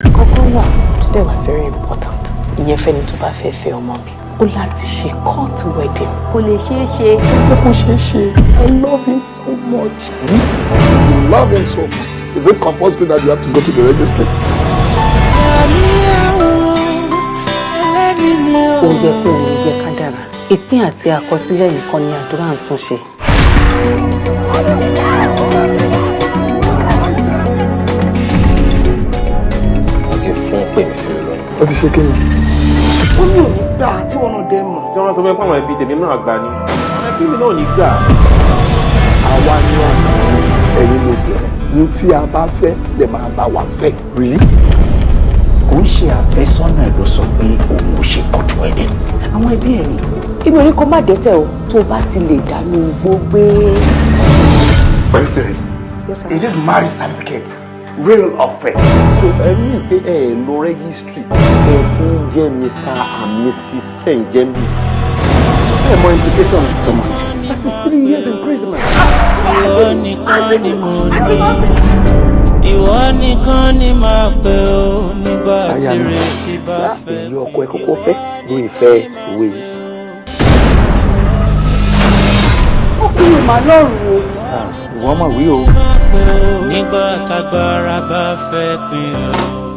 Kọ́kọ́ wà tó dẹ̀ wà very important. Ìyẹn fẹ́ni tó bá fẹ́ fẹ́ ọmọ mi. Ó láti ṣe court wedding. Kò lè ṣeé ṣe. Kò ṣeé ṣe. I love him so much. You love him so much. Is it compulsory that you have to go to the registry? Ó yẹ kó o yẹ ká dára. Ìpín àti àkọsílẹ̀ nìkan ni àdúrà ń tún ṣe. Wọ́n ti fún pè mí sí lọ́nà. Ó ti ṣe kí ni? Ó ní òní gbà tí wọ́n náà dẹ́ mọ̀. Tí wọ́n sọ pé àwọn ẹbí tèmi náà gbà ni. Àwọn ẹbí mi náà ò ní gbà. Àwa ni ọkùnrin ẹ̀yin ló jẹ́. Ní tí a bá fẹ́ lè máa bá wa fẹ́. Really? Kò ń ṣe àfẹ́sọ́nà ẹ̀ ló sọ pé òun ò ṣe court wedding. Àwọn ẹbí ẹ̀ ni. Ibi orí kò má dẹ́tẹ̀ o tó bá ti lè dánú gbógbé. Pẹ̀lú Yes, sir. it is marriage certificate. Real offer. So ẹni pé ẹ lo rẹ́gísítírì ẹ fún jẹ́ Mr. and Mrs. Senjemi. Ẹ mọ implication tọmọ. That is 3 years imprisonment. Ìwọ nìkan ni mo ní. Ìwọ nìkan ni máa pè ó nígbà tí retí bá fẹ́. Èyí ọkọ ẹ kọ́kọ́ fẹ́ ló ìfẹ́ ìwé yìí. Ó kúrò má lọ́rùn o. Ìwọ́n mọ̀ wí o. Nígbà tágbára bá fẹ́ pin o.